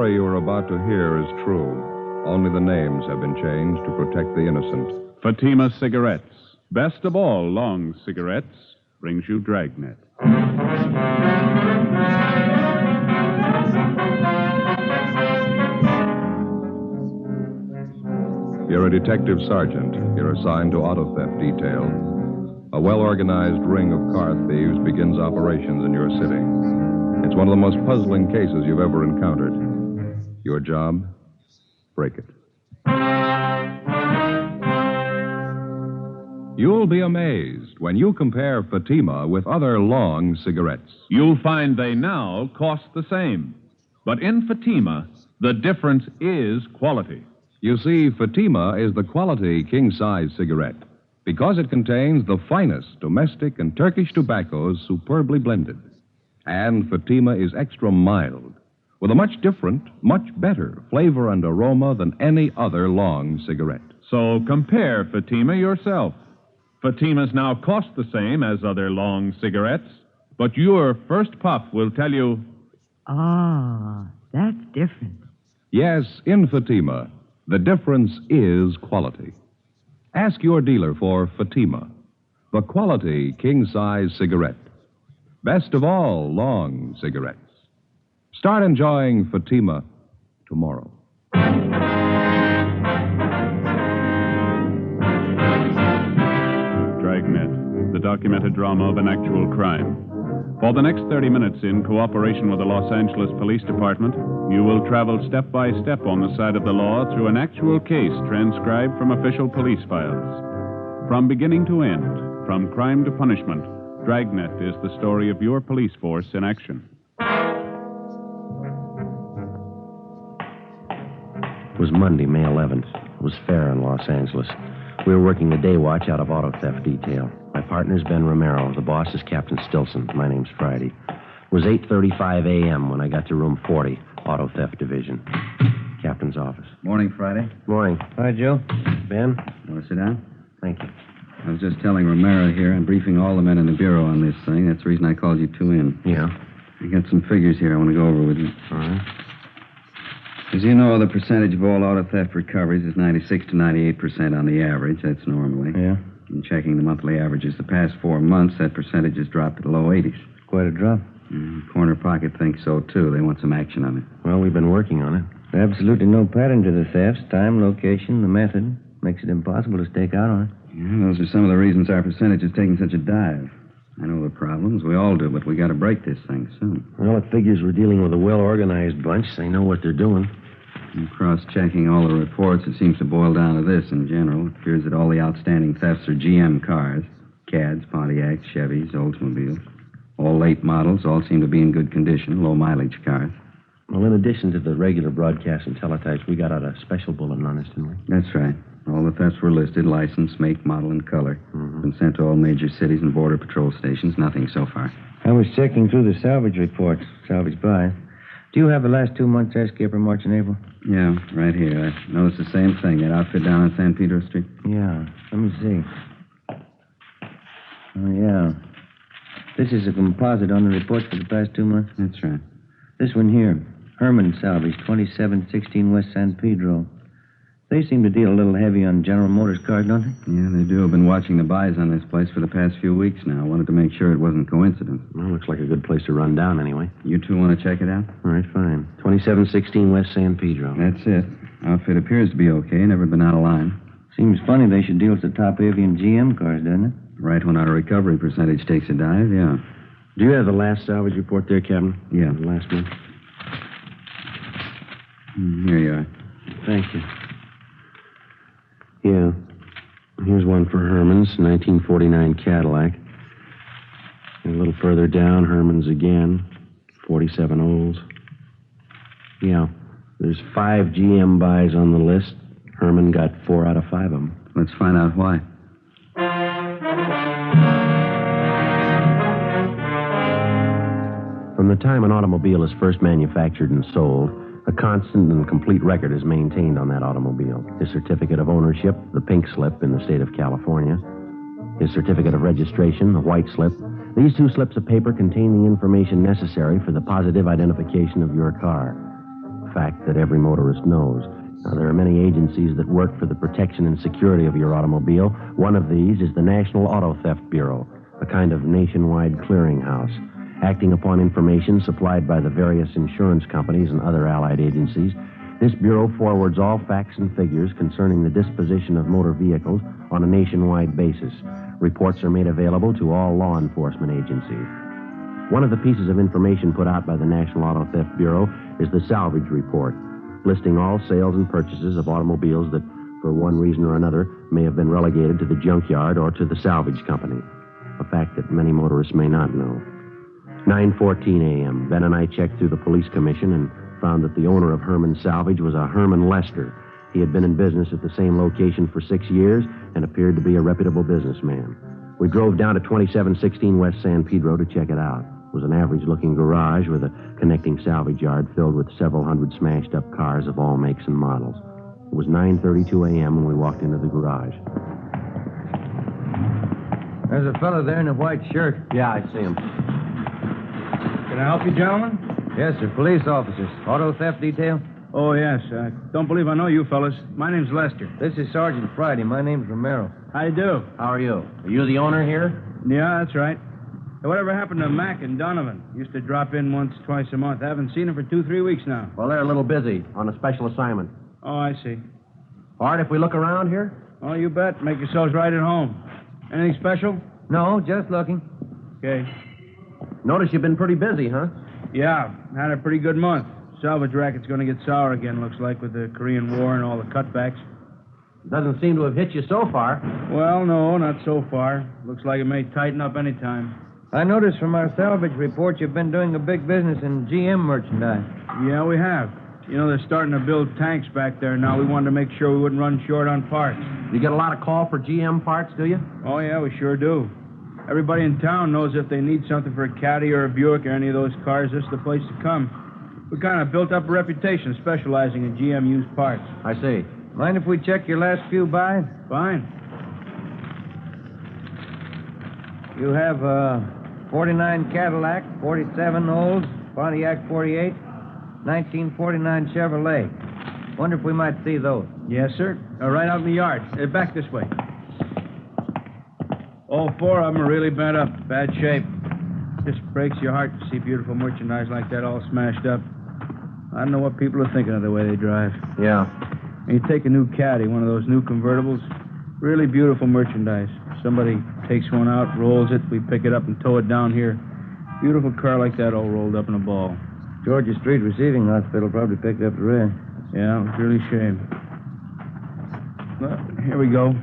story you are about to hear is true. Only the names have been changed to protect the innocent. Fatima Cigarettes, best of all long cigarettes, brings you Dragnet. You're a detective sergeant. You're assigned to auto theft detail. A well-organized ring of car thieves begins operations in your city. It's one of the most puzzling cases you've ever encountered. Your job? Break it. You'll be amazed when you compare Fatima with other long cigarettes. You'll find they now cost the same. But in Fatima, the difference is quality. You see, Fatima is the quality king-size cigarette because it contains the finest domestic and Turkish tobaccos superbly blended. And Fatima is extra mild, with a much different, much better flavor and aroma than any other long cigarette. So compare Fatima yourself. Fatimas now cost the same as other long cigarettes, but your first puff will tell you... Ah, that's different. Yes, in Fatima, the difference is quality. Ask your dealer for Fatima, the quality king-size cigarette. Best of all long cigarettes. Start enjoying Fatima tomorrow. Dragnet, the documented drama of an actual crime. For the next 30 minutes, in cooperation with the Los Angeles Police Department, you will travel step by step on the side of the law through an actual case transcribed from official police files. From beginning to end, from crime to punishment, Dragnet is the story of your police force in action. It was Monday, May 11th. It was fair in Los Angeles. We were working the day watch out of auto theft detail. My partner's Ben Romero. The boss is Captain Stilson. My name's Friday. It was 8:35 a.m. when I got to room 40, Auto Theft Division. Captain's office. Morning, Friday. Morning. Hi, Joe. Ben? Want to sit down? Thank you. I was just telling Romero here. I'm briefing all the men in the bureau on this thing. That's the reason I called you two in. Yeah? I got some figures here I want to go over with you. All right. As you know, the percentage of all auto theft recoveries is 96 to 98% on the average. That's normally. Yeah. In checking the monthly averages the past 4 months, that percentage has dropped to the low 80s. Quite a drop. Corner Pocket thinks so, too. They want some action on it. Well, we've been working on it. Absolutely no pattern to the thefts. Time, location, the method. Makes it impossible to stake out on it. Yeah, those are some of the reasons our percentage is taking such a dive. I know the problems. We all do, but we got to break this thing soon. Well, it figures we're dealing with a well-organized bunch. They know what they're doing. And cross-checking all the reports, it seems to boil down to this in general. It appears that all the outstanding thefts are GM cars. Cads, Pontiacs, Chevys, Oldsmobiles. All late models, all seem to be in good condition, low-mileage cars. Well, in addition to the regular broadcasts and teletypes, we got out a special bulletin on this, didn't we? That's right. All the thefts were listed, license, make, model, and color. Been sent to all major cities and border patrol stations. Nothing so far. I was checking through the salvage reports. Salvage buy. Do you have the last 2 months' escape from March and April? Yeah, right here. I noticed the same thing. That outfit down on San Pedro Street. Yeah. Let me see. Oh, yeah. This is a composite on the reports for the past 2 months. That's right. This one here. Herman Salvage, 2716 West San Pedro. They seem to deal a little heavy on General Motors cars, don't they? Yeah, they do. I've been watching the buys on this place for the past few weeks now. I wanted to make sure it wasn't coincidence. Well, looks like a good place to run down anyway. You two want to check it out? All right, fine. 2716 West San Pedro. That's it. Outfit appears to be okay. Never been out of line. Seems funny they should deal with the top avian GM cars, doesn't it? Right when our recovery percentage takes a dive, yeah. Do you have the last salvage report there, Captain? Yeah. The last one? Here you are. Thank you. Yeah. Here's one for Herman's, 1949 Cadillac. And a little further down, Herman's again, 47 Olds. Yeah. There's 5 GM buys on the list. Herman got 4 out of 5 of them. Let's find out why. From the time an automobile is first manufactured and sold, a constant and complete record is maintained on that automobile. His certificate of ownership, the pink slip in the state of California. His certificate of registration, the white slip. These 2 slips of paper contain the information necessary for the positive identification of your car. fact that every motorist knows. Now, there are many agencies that work for the protection and security of your automobile. One of these is the National Auto Theft Bureau, a kind of nationwide clearinghouse. Acting upon information supplied by the various insurance companies and other allied agencies, this bureau forwards all facts and figures concerning the disposition of motor vehicles on a nationwide basis. Reports are made available to all law enforcement agencies. One of the pieces of information put out by the National Auto Theft Bureau is the salvage report, listing all sales and purchases of automobiles that, for one reason or another, may have been relegated to the junkyard or to the salvage company, a fact that many motorists may not know. 9:14 a.m., Ben and I checked through the police commission and found that the owner of Herman Salvage was a Herman Lester. He had been in business at the same location for 6 years and appeared to be a reputable businessman. We drove down to 2716 West San Pedro to check it out. It was an average-looking garage with a connecting salvage yard filled with several hundred smashed-up cars of all makes and models. It was 9:32 a.m. when we walked into the garage. There's a fellow there in a white shirt. Yeah, I see him. Can I help you, gentlemen? Yes, sir. Police officers. Auto theft detail? Oh, yes. I don't believe I know you fellas. My name's Lester. This is Sergeant Friday. My name's Romero. How you do? How are you? Are you the owner here? Yeah, that's right. Hey, whatever happened to Mac and Donovan? Used to drop in once, twice a month. I haven't seen them for 2-3 weeks now. Well, they're a little busy on a special assignment. Oh, I see. All right, if we look around here? Oh, you bet. Make yourselves right at home. Anything special? No, just looking. Okay. Notice you've been pretty busy, huh? Yeah, had a pretty good month. Salvage racket's going to get sour again, looks like, with the Korean War and all the cutbacks. Doesn't seem to have hit you so far. Well, no, not so far. Looks like it may tighten up any time. I noticed from our salvage report you've been doing a big business in GM merchandise. Yeah, we have. You know, they're starting to build tanks back there now. We wanted to make sure we wouldn't run short on parts. You get a lot of call for GM parts, do you? Oh, yeah, we sure do. Everybody in town knows if they need something for a Caddy or a Buick or any of those cars, this is the place to come. We kind of built up a reputation specializing in GM used parts. I see. Mind if we check your last few buys? Fine. You have a 49 Cadillac, 47 Olds, Pontiac 48, 1949 Chevrolet. Wonder if we might see those. Yes, sir. Right out in the yard. Back this way. All four of them are really bent up. Bad shape. Just breaks your heart to see beautiful merchandise like that all smashed up. I don't know what people are thinking of the way they drive. Yeah. And you take a new Caddy, one of those new convertibles, really beautiful merchandise. Somebody takes one out, rolls it, we pick it up and tow it down here. Beautiful car like that all rolled up in a ball. Georgia Street Receiving Hospital probably picked up the rest. Yeah, it was really a shame. Well, here we go.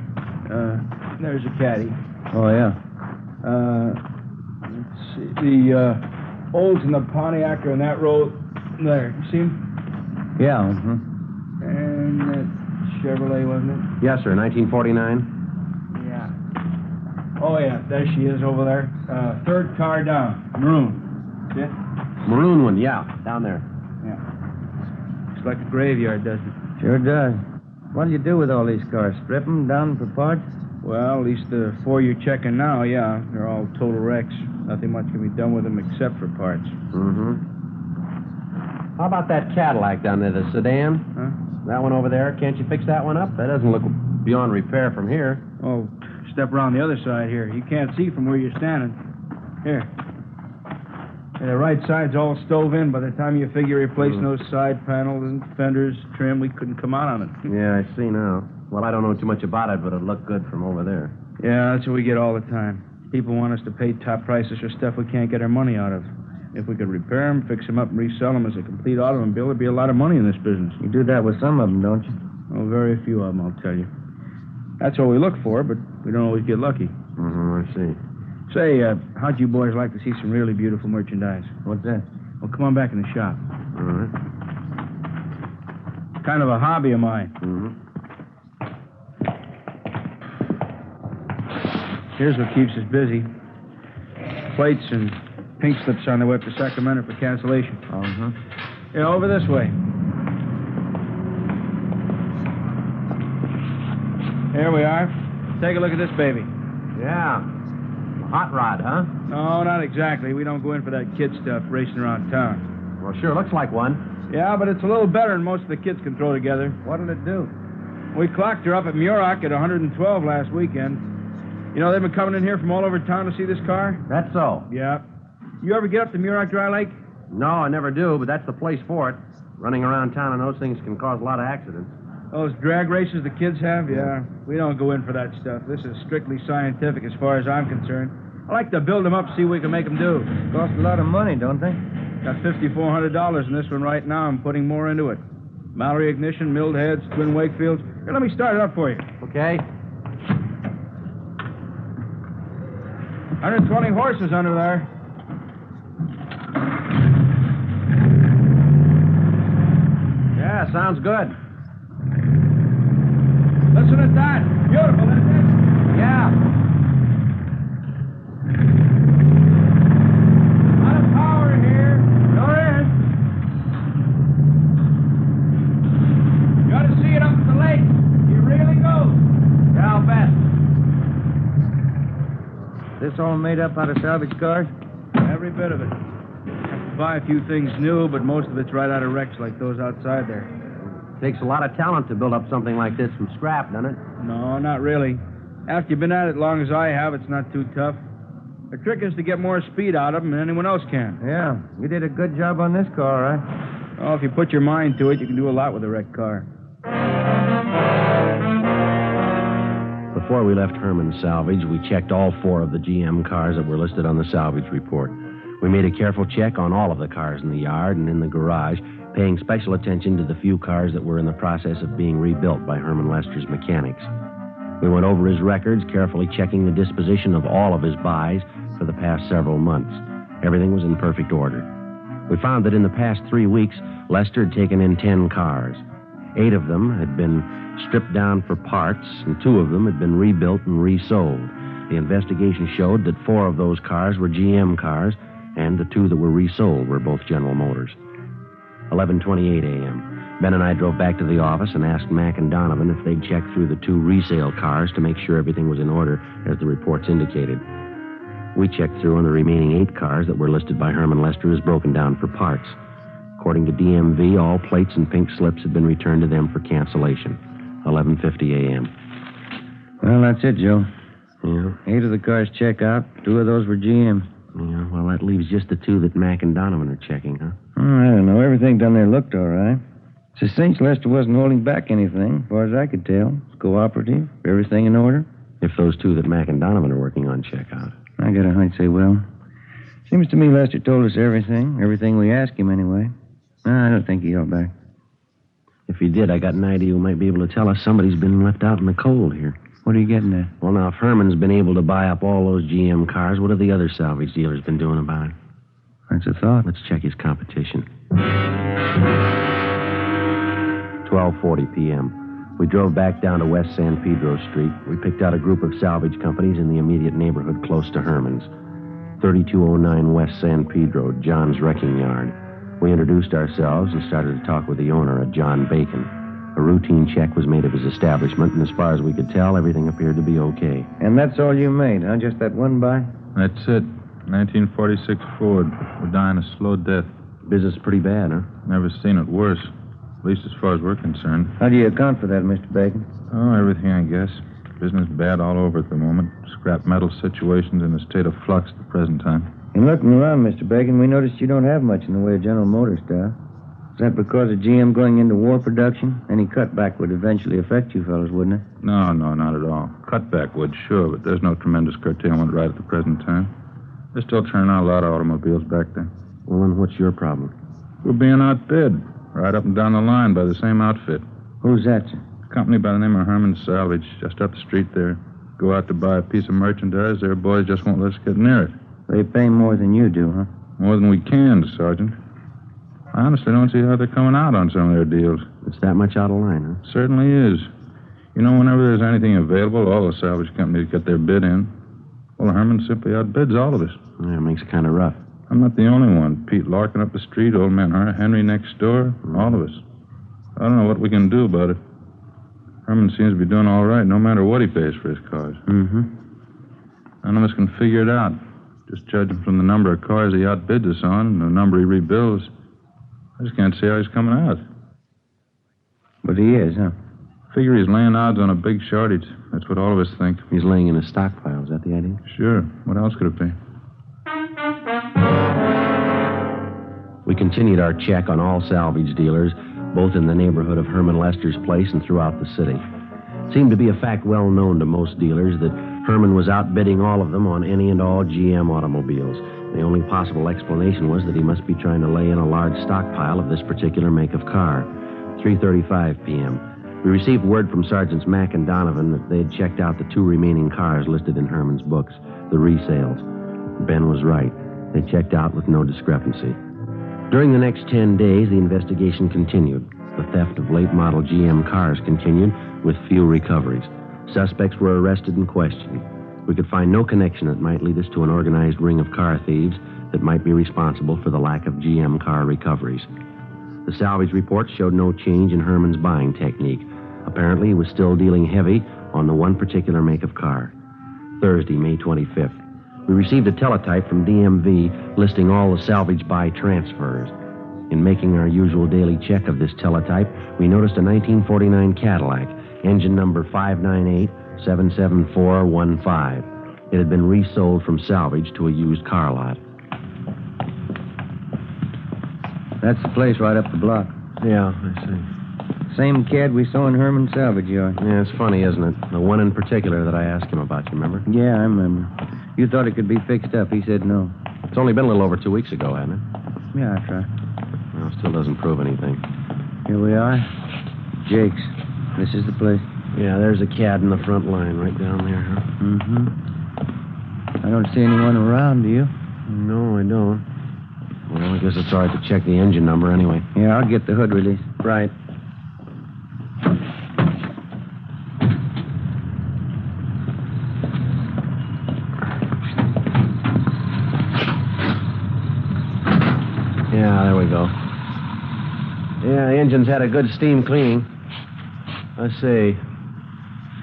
There's a Caddy. Oh, yeah. Let's see. The Olds and the Pontiac are in that row there. You see them? Yeah, And that Chevrolet, wasn't it? Yes, sir. 1949. Yeah. Oh, yeah. There she is over there. Third car down. Maroon. See it? Maroon one, yeah. Down there. Yeah. Looks like a graveyard, doesn't it? Sure does. What do you do with all these cars? Strip them down for parts? Well, at least the four you're checking now, yeah. They're all total wrecks. Nothing much can be done with them except for parts. Mm-hmm. How about that Cadillac down there, the sedan? Huh? That one over there, can't you fix that one up? That doesn't look beyond repair from here. Oh, step around the other side here. You can't see from where you're standing. Here. And the right side's all stove in. By the time you figure replacing those side panels and fenders, trim, we couldn't come out on it. Yeah, I see now. Well, I don't know too much about it, but it looked good from over there. Yeah, that's what we get all the time. People want us to pay top prices for stuff we can't get our money out of. If we could repair them, fix them up, and resell them as a complete automobile, there'd be a lot of money in this business. You do that with some of them, don't you? Oh, very few of them, I'll tell you. That's what we look for, but we don't always get lucky. Mm-hmm, I see. Say, how'd you boys like to see some really beautiful merchandise? What's that? Well, come on back in the shop. All right. Kind of a hobby of mine. Mm-hmm. Here's what keeps us busy. Plates and pink slips on their way up to Sacramento for cancellation. Uh-huh. Yeah, over this way. Here we are. Take a look at this baby. Yeah. Hot rod, huh? No, not exactly. We don't go in for that kid stuff racing around town. Well, sure looks like one. Yeah, but it's a little better than most of the kids can throw together. What'll it do? We clocked her up at Muroc at 112 last weekend. You know, they've been coming in here from all over town to see this car? That's so. Yeah. You ever get up to Muroc Dry Lake? No, I never do, but that's the place for it. Running around town and those things can cause a lot of accidents. Those drag races the kids have? Yeah. We don't go in for that stuff. This is strictly scientific as far as I'm concerned. I like to build them up, see what we can make them do. Cost a lot of money, don't they? Got $5,400 in this one right now. I'm putting more into it. Mallory ignition, milled heads, twin Wakefields. Here, let me start it up for you. Okay. 120 horses under there. Yeah, sounds good. Listen to that. Beautiful, isn't it? Yeah. A lot of power here. Sure is. You ought to see it up at the lake. It really goes. Yeah, I'll bet. This all made up out of salvage cars? Every bit of it. Have to buy a few things new, but most of it's right out of wrecks like those outside there. Takes a lot of talent to build up something like this from scrap, doesn't it? No, not really. After you've been at it as long as I have, it's not too tough. The trick is to get more speed out of them than anyone else can. Yeah, you did a good job on this car, all right? Oh, if you put your mind to it, you can do a lot with a wrecked car. Before we left Herman's Salvage, we checked all 4 of the GM cars that were listed on the salvage report. We made a careful check on all of the cars in the yard and in the garage, paying special attention to the few cars that were in the process of being rebuilt by Herman Lester's mechanics. We went over his records, carefully checking the disposition of all of his buys for the past several months. Everything was in perfect order. We found that in the past 3 weeks, Lester had taken in 10 cars. 8 of them had been stripped down for parts, and 2 of them had been rebuilt and resold. The investigation showed that 4 of those cars were GM cars, and the 2 that were resold were both General Motors. 11:28 a.m. Ben and I drove back to the office and asked Mac and Donovan if they'd check through the 2 resale cars to make sure everything was in order, as the reports indicated. We checked through on the remaining 8 cars that were listed by Herman Lester as broken down for parts. According to DMV, all plates and pink slips had been returned to them for cancellation. 11:50 a.m. Well, that's it, Joe. Yeah? 8 of the cars check out. 2 of those were GM. Yeah, well, that leaves just the 2 that Mac and Donovan are checking, huh? Oh, I don't know. Everything down there looked all right. It's a cinch Lester wasn't holding back anything, as far as I could tell. It's cooperative. Everything in order. If those 2 that Mac and Donovan are working on check out. I got a hunch they will. Seems to me Lester told us everything. Everything we asked him, anyway. I don't think he held back. If he did, I got an idea who might be able to tell us somebody's been left out in the cold here. What are you getting at? Well, now, if Herman's been able to buy up all those GM cars, what have the other salvage dealers been doing about it? That's a thought. Let's check his competition. 12:40 p.m. We drove back down to West San Pedro Street. We picked out a group of salvage companies in the immediate neighborhood close to Herman's. 3209 West San Pedro, John's Wrecking Yard. We introduced ourselves and started to talk with the owner, a John Bacon. A routine check was made of his establishment, and as far as we could tell, everything appeared to be okay. And that's all you made, huh? Just that one buy? That's it. 1946 Ford. We're dying a slow death. Business pretty bad, huh? Never seen it worse. At least as far as we're concerned. How do you account for that, Mr. Bacon? Oh, everything, I guess. Business bad all over at the moment. Scrap metal situation's in a state of flux at the present time. In looking around, Mr. Bacon, we noticed you don't have much in the way of General Motors stuff. Is that because of GM going into war production? Any cutback would eventually affect you fellas, wouldn't it? No, not at all. Cutback would, sure, but there's no tremendous curtailment right at the present time. They're still turning out a lot of automobiles back there. Well, then what's your problem? We're being outbid, right up and down the line by the same outfit. Who's that, sir? A company by the name of Herman's Salvage, just up the street there. Go out to buy a piece of merchandise, their boys just won't let us get near it. They pay more than you do, huh? More than we can, Sergeant. I honestly don't see how they're coming out on some of their deals. It's that much out of line, huh? Certainly is. You know, whenever there's anything available, all the salvage companies get their bid in. Well, Herman simply outbids all of us. Yeah, it makes it kind of rough. I'm not the only one. Pete Larkin up the street, old man Henry next door, all of us. I don't know what we can do about it. Herman seems to be doing all right, no matter what he pays for his cars. Mm-hmm. None of us can figure it out. Just judging from the number of cars he outbids us on and the number he rebuilds, I just can't see how he's coming out. But he is, huh? Figure he's laying odds on a big shortage. That's what all of us think. He's laying in a stockpile. Is that the idea? Sure. What else could it be? We continued our check on all salvage dealers, both in the neighborhood of Herman Lester's place and throughout the city. It seemed to be a fact well known to most dealers that Herman was outbidding all of them on any and all GM automobiles. The only possible explanation was that he must be trying to lay in a large stockpile of this particular make of car. 3:35 p.m. We received word from Sergeants Mack and Donovan that they had checked out the 2 remaining cars listed in Herman's books, the resales. Ben was right. They checked out with no discrepancy. During the next 10 days, the investigation continued. The theft of late-model GM cars continued, with few recoveries. Suspects were arrested and questioned. We could find no connection that might lead us to an organized ring of car thieves that might be responsible for the lack of GM car recoveries. The salvage report showed no change in Herman's buying technique. Apparently, he was still dealing heavy on the one particular make of car. Thursday, May 25th. We received a teletype from DMV listing all the salvage buy transfers. In making our usual daily check of this teletype, we noticed a 1949 Cadillac, engine number 598-77415. It had been resold from salvage to a used car lot. That's the place right up the block. Yeah, I see. Same cad we saw in Herman's salvage yard. Yeah, it's funny, isn't it? The one in particular that I asked him about, you remember? Yeah, I remember. You thought it could be fixed up. He said no. It's only been a little over 2 weeks ago, hasn't it? Yeah, that's right. Well, still doesn't prove anything. Here we are. Jake's. This is the place. Yeah, there's a cad in the front line right down there, huh? Mm-hmm. I don't see anyone around, do you? No, I don't. Well, I guess it's all right to check the engine number anyway. Yeah, I'll get the hood release. Right. Yeah, there we go. Yeah, the engine's had a good steam cleaning. Let's see.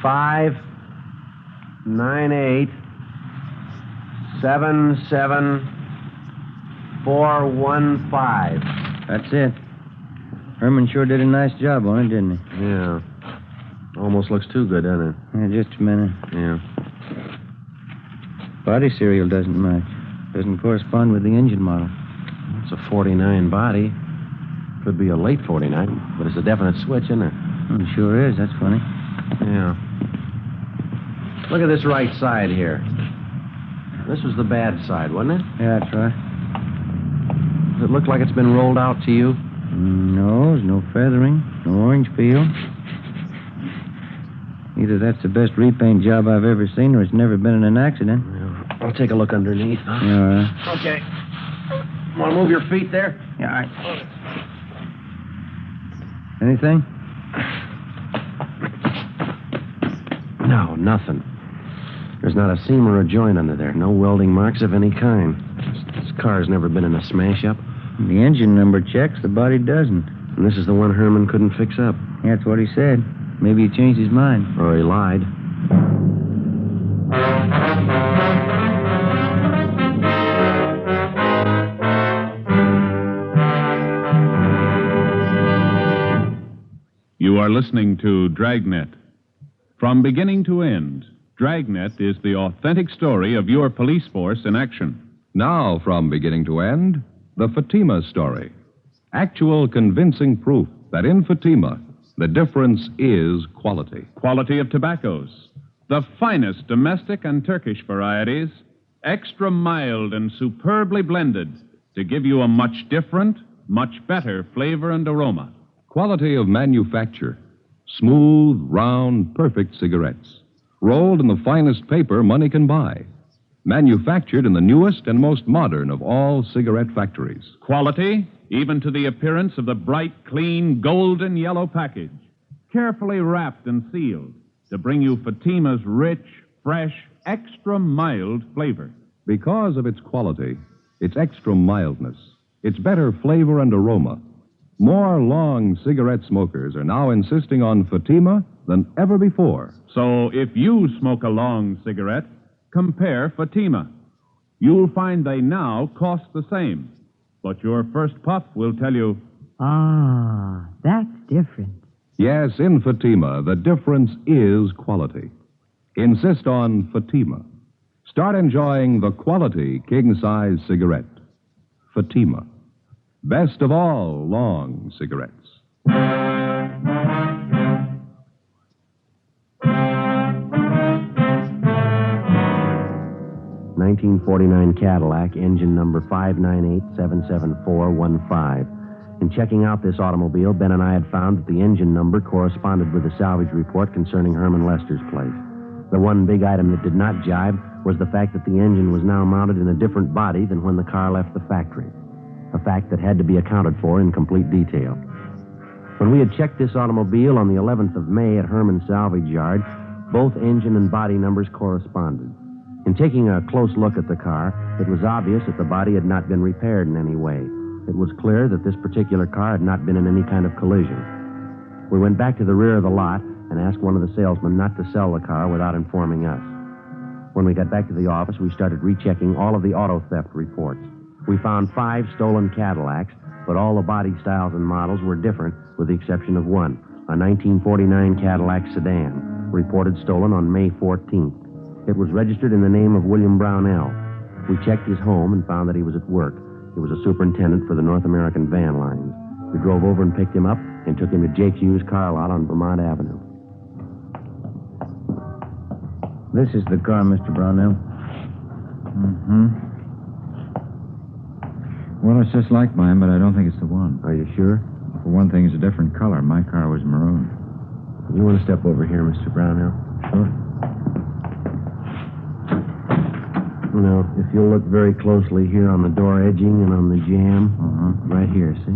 598-77415. That's it. Herman sure did a nice job on it, didn't he? Yeah. Almost looks too good, doesn't it? Yeah, just a minute. Yeah. Body serial doesn't match. Doesn't correspond with the engine model. It's a 49 body. Could be a late 49, but it's a definite switch, isn't it? It sure is. That's funny. Yeah. Look at this right side here. This was the bad side, wasn't it? Yeah, that's right. Does it look like it's been rolled out to you? No, there's no feathering, no orange peel. Either that's the best repaint job I've ever seen, or it's never been in an accident. Yeah. I'll take a look underneath. Huh? Yeah, all right. Okay. Want to move your feet there? Yeah, all right. Anything? No, nothing. There's not a seam or a joint under there. No welding marks of any kind. This car's never been in a smash-up. The engine number checks, the body doesn't. And this is the one Herman couldn't fix up. Yeah, that's what he said. Maybe he changed his mind. Or he lied. You are listening to Dragnet. From beginning to end, Dragnet is the authentic story of your police force in action. Now, from beginning to end, the Fatima story. Actual convincing proof that in Fatima, the difference is quality. Quality of tobaccos. The finest domestic and Turkish varieties, extra mild and superbly blended to give you a much different, much better flavor and aroma. Quality of manufacture. Smooth, round, perfect cigarettes. Rolled in the finest paper money can buy. Manufactured in the newest and most modern of all cigarette factories. Quality, even to the appearance of the bright, clean, golden yellow package. Carefully wrapped and sealed to bring you Fatima's rich, fresh, extra mild flavor. Because of its quality, its extra mildness, its better flavor and aroma, more long cigarette smokers are now insisting on Fatima than ever before. So if you smoke a long cigarette, compare Fatima. You'll find they now cost the same. But your first puff will tell you Ah, that's different. Yes, in Fatima, the difference is quality. Insist on Fatima. Start enjoying the quality king-size cigarette. Fatima. Best of all long cigarettes. 1949 Cadillac, engine number 598-77415. In checking out this automobile, Ben and I had found that the engine number corresponded with the salvage report concerning Herman Lester's place. The one big item that did not jibe was the fact that the engine was now mounted in a different body than when the car left the factory, a fact that had to be accounted for in complete detail. When we had checked this automobile on the 11th of May at Herman Salvage Yard, both engine and body numbers corresponded. In taking a close look at the car, it was obvious that the body had not been repaired in any way. It was clear that this particular car had not been in any kind of collision. We went back to the rear of the lot and asked one of the salesmen not to sell the car without informing us. When we got back to the office, we started rechecking all of the auto theft reports. We found 5 stolen Cadillacs, but all the body styles and models were different, with the exception of one, a 1949 Cadillac sedan, reported stolen on May 14th. It was registered in the name of William Brownell. We checked his home and found that he was at work. He was a superintendent for the North American van lines. We drove over and picked him up and took him to Jake Hughes' car lot on Vermont Avenue. This is the car, Mr. Brownell. Mm-hmm. Well, it's just like mine, but I don't think it's the one. Are you sure? For one thing, it's a different color. My car was maroon. You want to step over here, Mr. Brownell? Sure. Now, if you'll look very closely here on the door edging and on the jamb, right here, see?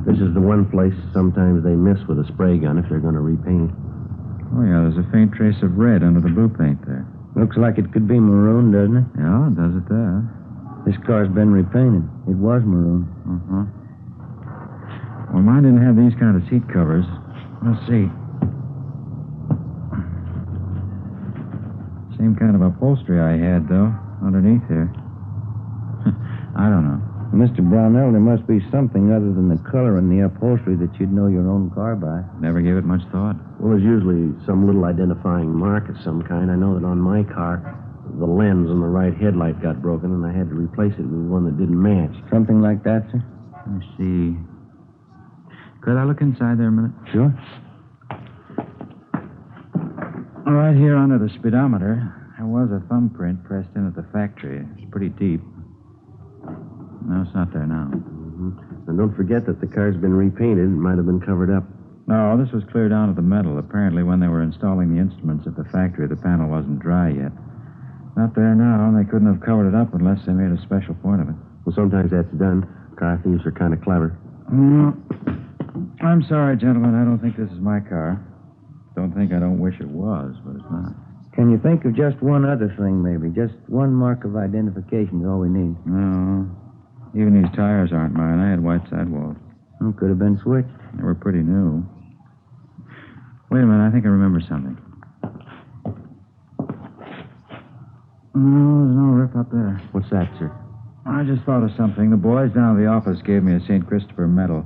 This is the one place sometimes they miss with a spray gun if they're going to repaint. Oh, yeah, there's a faint trace of red under the blue paint there. Looks like it could be maroon, doesn't it? Yeah, does it there? This car's been repainted. It was maroon. Well, mine didn't have these kind of seat covers. Let's see. Same kind of upholstery I had, though, underneath here. I don't know. Mr. Brownell, there must be something other than the color and the upholstery that you'd know your own car by. Never gave it much thought. Well, there's usually some little identifying mark of some kind. I know that on my car, the lens on the right headlight got broken, and I had to replace it with one that didn't match. Something like that, sir? Let me see. Could I look inside there a minute? Sure. Right here under the speedometer, there was a thumbprint pressed in at the factory. It's pretty deep. No, it's not there now. And don't forget that the car's been repainted. It might have been covered up. No, this was clear down to the metal. Apparently, when they were installing the instruments at the factory, the panel wasn't dry yet. Not there now, and they couldn't have covered it up unless they made a special point of it. Well, sometimes that's done. Car thieves are kind of clever. I'm sorry, gentlemen. I don't think this is my car. Don't think I don't wish it was, but it's not. Can you think of just one other thing, maybe? Just one mark of identification is all we need. No. Even these tires aren't mine. I had white sidewalls. Oh, could have been switched. They were pretty new. Wait a minute. I think I remember something. No, there's no rip up there. What's that, sir? I just thought of something. The boys down at the office gave me a St. Christopher medal.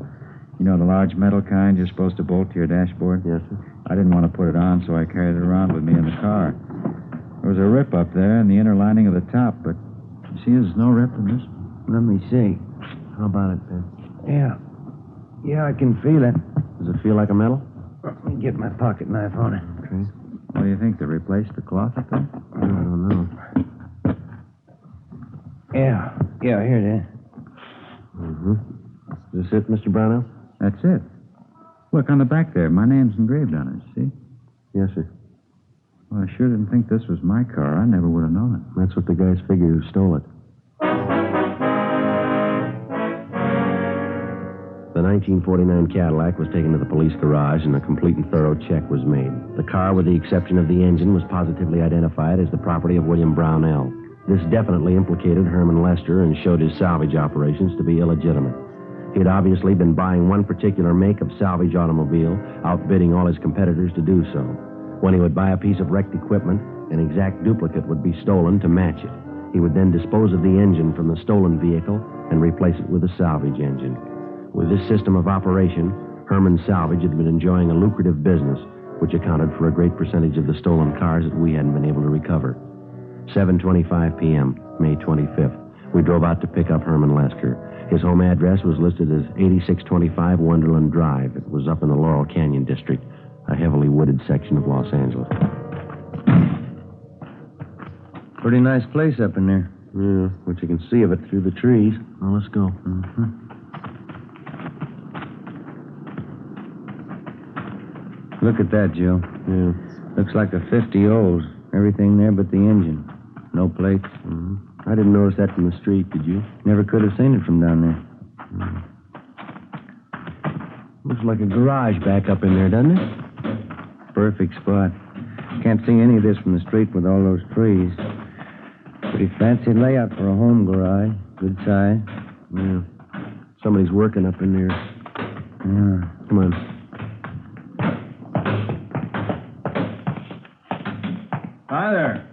You know, the large metal kind you're supposed to bolt to your dashboard? Yes, sir. I didn't want to put it on, so I carried it around with me in the car. There was a rip up there in the inner lining of the top, but you see there's no rip in this. Let me see. How about it, Ben? Yeah. Yeah, I can feel it. Does it feel like a metal? Let me get my pocket knife on it. Okay. What do you think? They replaced the cloth up there? I don't know. Yeah, here it is. Is this it, Mr. Brownell? That's it. Look, on the back there, my name's engraved on it, see? Yes, sir. Well, I sure didn't think this was my car. I never would have known it. That's what the guys figured who stole it. The 1949 Cadillac was taken to the police garage, and a complete and thorough check was made. The car, with the exception of the engine, was positively identified as the property of William Brownell. This definitely implicated Herman Lester and showed his salvage operations to be illegitimate. He had obviously been buying one particular make of salvage automobile, outbidding all his competitors to do so. When he would buy a piece of wrecked equipment, an exact duplicate would be stolen to match it. He would then dispose of the engine from the stolen vehicle and replace it with a salvage engine. With this system of operation, Herman Salvage had been enjoying a lucrative business, which accounted for a great percentage of the stolen cars that we hadn't been able to recover. 7:25 p.m., May 25th. We drove out to pick up Herman Lester. His home address was listed as 8625 Wonderland Drive. It was up in the Laurel Canyon district, a heavily wooded section of Los Angeles. Pretty nice place up in there. Yeah, but you can see of it through the trees. Well, let's go. Mm-hmm. Look at that, Joe. Yeah. Looks like a 50 Olds. Everything there but the engine. No plates. Mm-hmm. I didn't notice that from the street, did you? Never could have seen it from down there. Mm. Looks like a garage back up in there, doesn't it? Perfect spot. Can't see any of this from the street with all those trees. Pretty fancy layout for a home garage. Good size. Yeah. Somebody's working up in there. Yeah. Come on. Hi there.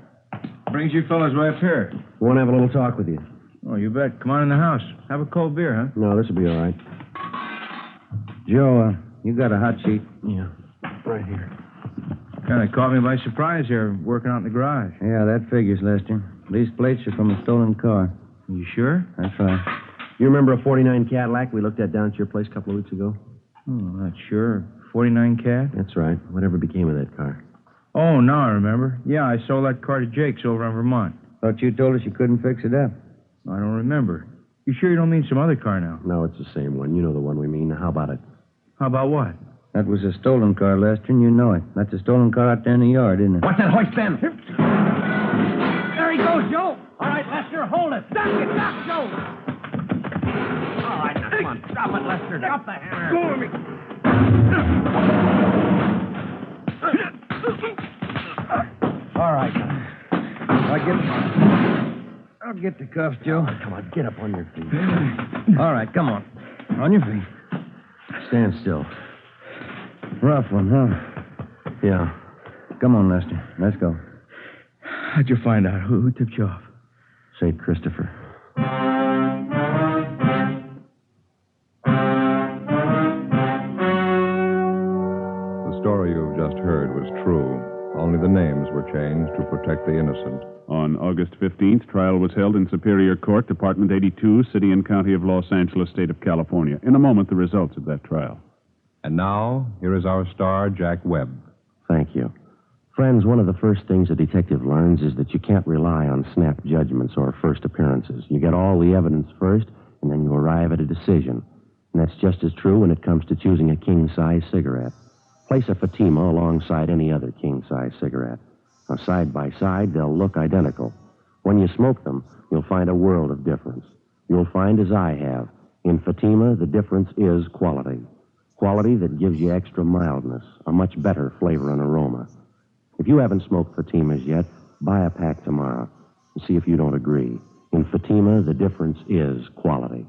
Brings you fellas right up here. Want to have a little talk with you? Oh, you bet. Come on in the house. Have a cold beer, huh? No, this will be all right. Joe, you got a hot sheet? Yeah, right here. Kind of caught me by surprise here, working out in the garage. Yeah, that figures, Lester. These plates are from a stolen car. You sure? That's right. You remember a 49 Cadillac we looked at down at your place a couple of weeks ago? Oh, not sure. 49 Cad? That's right. Whatever became of that car? Oh, now I remember. Yeah, I sold that car to Jake's over in Vermont. Thought you told us you couldn't fix it up. I don't remember. You sure you don't mean some other car now? No, it's the same one. You know the one we mean. How about it? How about what? That was a stolen car, Lester, and you know it. That's a stolen car out there in the yard, isn't it? What's that hoist, Ben? There he goes, Joe. All right, Lester, hold it. Stop it, stop, Joe. All right, now, come on. Drop it, Lester. Drop the hammer. Go with me. All right. I'll get the cuffs, Joe. Come on, get up on your feet. All right, come on. On your feet. Stand still. Rough one, huh? Yeah. Come on, Lester. Let's go. How'd you find out? Who tipped you off? St. Christopher. The story you've just heard was true. Only the names were changed to protect the innocent. On August 15th, trial was held in Superior Court, Department 82, City and County of Los Angeles, State of California. In a moment, the results of that trial. And now, here is our star, Jack Webb. Thank you. Friends, one of the first things a detective learns is that you can't rely on snap judgments or first appearances. You get all the evidence first, and then you arrive at a decision. And that's just as true when it comes to choosing a king-size cigarette. Place a Fatima alongside any other king-size cigarette. Now, side by side, they'll look identical. When you smoke them, you'll find a world of difference. You'll find, as I have, in Fatima, the difference is quality. Quality that gives you extra mildness, a much better flavor and aroma. If you haven't smoked Fatimas yet, buy a pack tomorrow and see if you don't agree. In Fatima, the difference is quality.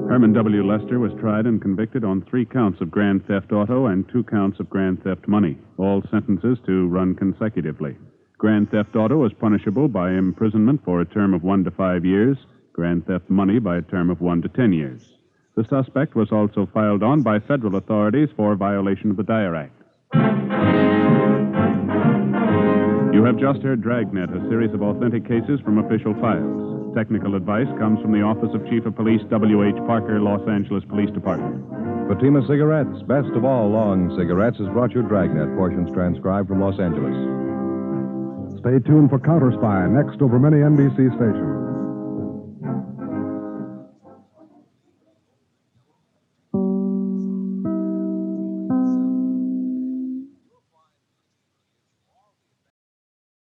Herman W. Lester was tried and convicted on 3 counts of grand theft auto and 2 counts of grand theft money, all sentences to run consecutively. Grand theft auto is punishable by imprisonment for a term of 1 to 5 years, grand theft money by a term of 1 to 10 years. The suspect was also filed on by federal authorities for violation of the Dyer Act. You have just heard Dragnet, a series of authentic cases from official files. Technical advice comes from the Office of Chief of Police W.H. Parker, Los Angeles Police Department. Fatima Cigarettes, best of all long cigarettes, has brought you Dragnet, portions transcribed from Los Angeles. Stay tuned for Counter Spy, next over many NBC stations.